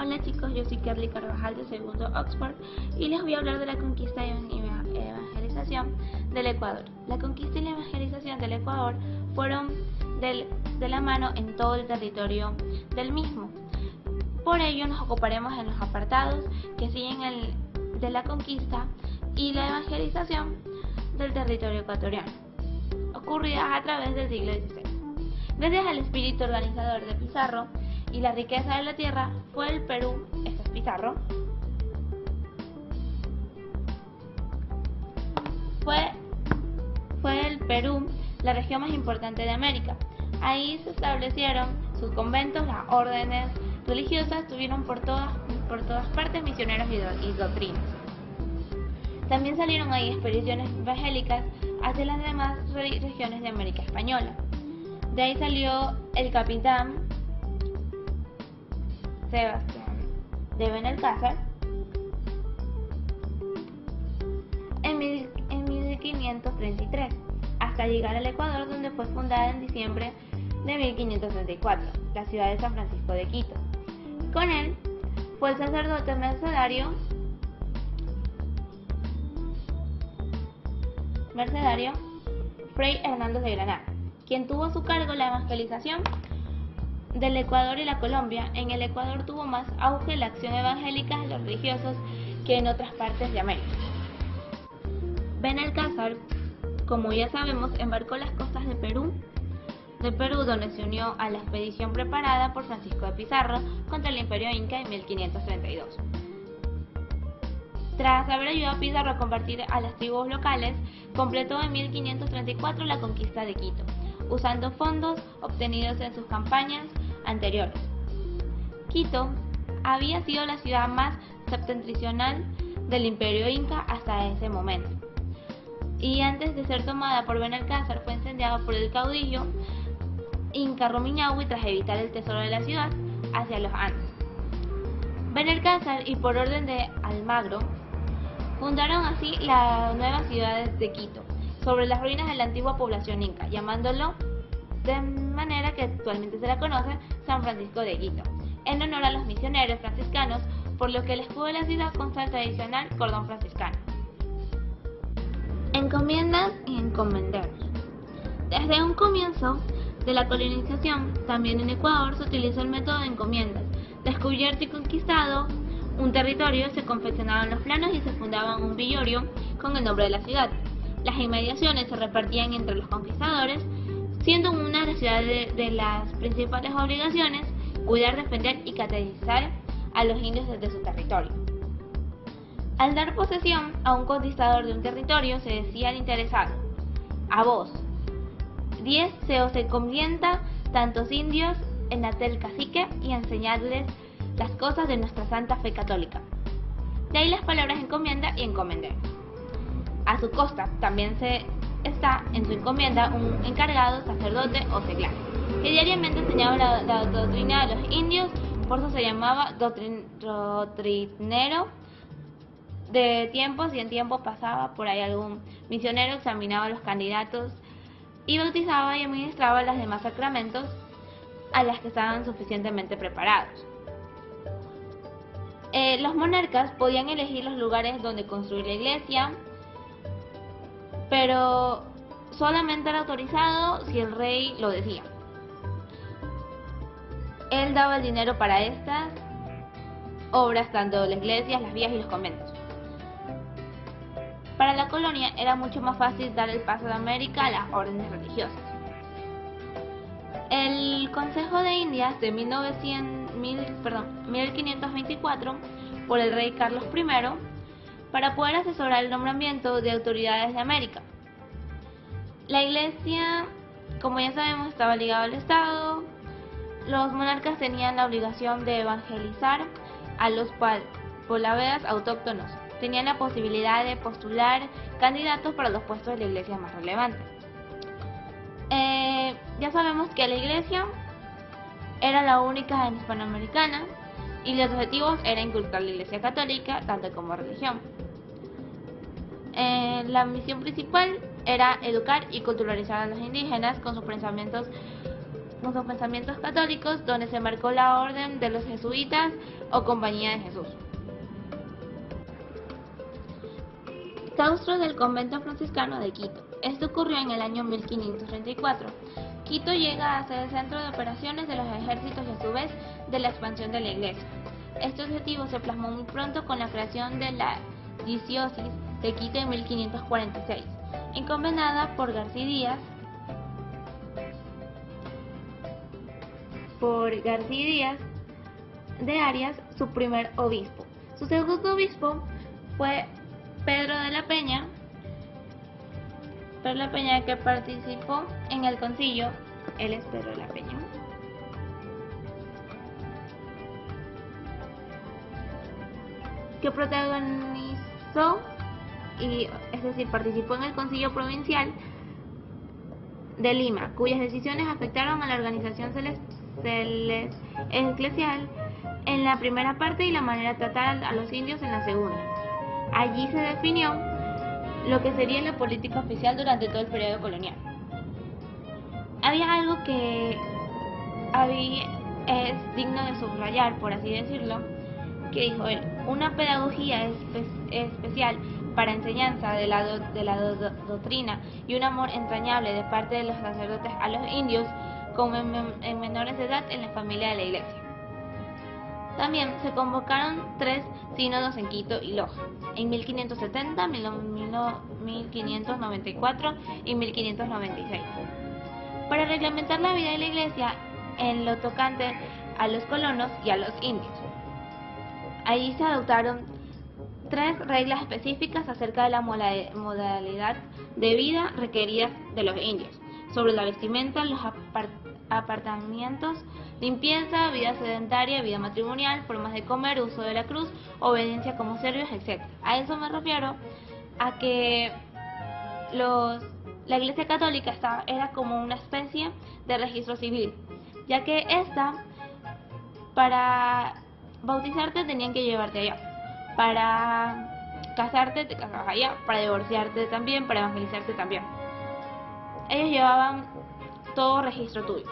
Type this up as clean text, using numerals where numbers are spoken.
Hola chicos, yo soy Kerly Carvajal de segundo Oxford y les voy a hablar de la conquista y evangelización del Ecuador. La conquista y la evangelización del Ecuador fueron de la mano en todo el territorio del mismo. Por ello nos ocuparemos en los apartados que siguen de la conquista y la evangelización del territorio ecuatoriano, ocurridas a través del siglo XVI. Gracias al espíritu organizador de Pizarro y la riqueza de la tierra, fue el Perú, este es Pizarro, fue el Perú la región más importante de América. Ahí se establecieron sus conventos, las órdenes religiosas tuvieron por todas partes misioneros y doctrinas. También salieron ahí expediciones evangélicas hacia las demás regiones de América Española. De ahí salió el capitán Sebastián de Benalcázar en 1533, hasta llegar al Ecuador, donde fue fundada en diciembre de 1534, la ciudad de San Francisco de Quito. Con él fue el sacerdote mercedario Fray Hernández de Granada, quien tuvo a su cargo la evangelización del Ecuador y la Colombia. En el Ecuador tuvo más auge la acción evangélica de los religiosos que en otras partes de América. Benalcázar, como ya sabemos, embarcó las costas de Perú, donde se unió a la expedición preparada por Francisco de Pizarro contra el Imperio Inca en 1532. Tras haber ayudado a Pizarro a convertir a las tribus locales, completó en 1534 la conquista de Quito, usando fondos obtenidos en sus campañas anteriores. Quito había sido la ciudad más septentrional del Imperio Inca hasta ese momento, y antes de ser tomada por Benalcázar fue incendiada por el caudillo Inca Rumiñahui tras evitar el tesoro de la ciudad hacia los Andes. Benalcázar y por orden de Almagro fundaron así la nueva ciudad de Quito, sobre las ruinas de la antigua población inca, llamándolo de manera que actualmente se la conoce San Francisco de Quito, en honor a los misioneros franciscanos, por lo que el escudo de la ciudad consta del tradicional cordón franciscano. Encomiendas y encomenderos. Desde un comienzo de la colonización, también en Ecuador se utilizó el método de encomiendas. Descubierto y conquistado un territorio, se confeccionaban los planos y se fundaba un villorio con el nombre de la ciudad. Las inmediaciones se repartían entre los conquistadores, siendo una de las ciudades de las principales obligaciones cuidar, defender y catequizar a los indios desde su territorio. Al dar posesión a un conquistador de un territorio, se decía al interesado: a vos, 10 se os encomienda tantos indios en el cacique y enseñarles las cosas de nuestra santa fe católica. De ahí las palabras encomienda y encomender. A su costa también está en su encomienda un encargado, sacerdote o seglar, que diariamente enseñaba la doctrina de los indios, por eso se llamaba doctrinero. De tiempos y en tiempo pasaba por ahí algún misionero, examinaba a los candidatos y bautizaba y administraba los demás sacramentos a las que estaban suficientemente preparados. Los monarcas podían elegir los lugares donde construir la iglesia, pero solamente era autorizado si el rey lo decía. Él daba el dinero para estas obras, tanto las iglesias, las vías y los conventos. Para la colonia era mucho más fácil dar el paso de América a las órdenes religiosas. El Consejo de Indias de 1524 por el rey Carlos I, para poder asesorar el nombramiento de autoridades de América. La iglesia, como ya sabemos, estaba ligada al Estado. Los monarcas tenían la obligación de evangelizar a los pobladores autóctonos. Tenían la posibilidad de postular candidatos para los puestos de la iglesia más relevantes. Ya sabemos que la iglesia era la única en hispanoamericana y los objetivos era inculcar la iglesia católica tanto como religión. La misión principal era educar y culturalizar a los indígenas con sus pensamientos con sus pensamientos católicos, donde se marcó la orden de los jesuitas o Compañía de Jesús. Claustro del convento franciscano de Quito. Esto ocurrió en el año 1534. Quito llega a ser el centro de operaciones de los ejércitos y a su vez de la expansión de la iglesia. Este objetivo se plasmó muy pronto con la creación de la diócesis de Quito en 1546, encomendada por García Díaz de Arias, su primer obispo. Su segundo obispo fue Pedro de la Peña, que participó en el concilio. Él es Pedro de la Peña, que protagonizó, participó en el concilio provincial de Lima, cuyas decisiones afectaron a la organización eclesial en la primera parte y la manera de tratar a los indios en la segunda. Allí se definió lo que sería la política oficial durante todo el periodo colonial. Había algo que es digno de subrayar, por así decirlo, que dijo él: una pedagogía especial para enseñanza de la doctrina y un amor entrañable de parte de los sacerdotes a los indios como en menores de edad en la familia de la iglesia. También se convocaron 3 sínodos en Quito y Loja, en 1570, 1594 y 1596, para reglamentar la vida de la iglesia en lo tocante a los colonos y a los indios. Allí se adoptaron 3 reglas específicas acerca de la modalidad de vida requeridas de los indios, sobre la vestimenta, los apartamientos, limpieza, vida sedentaria, vida matrimonial, formas de comer, uso de la cruz, obediencia como serbios, etc. A eso me refiero a que la Iglesia Católica era como una especie de registro civil, ya que para bautizarte tenían que llevarte allá, para casarte te casabas allá, para divorciarte también, para evangelizarte también. Ellos llevaban todo registro tuyo.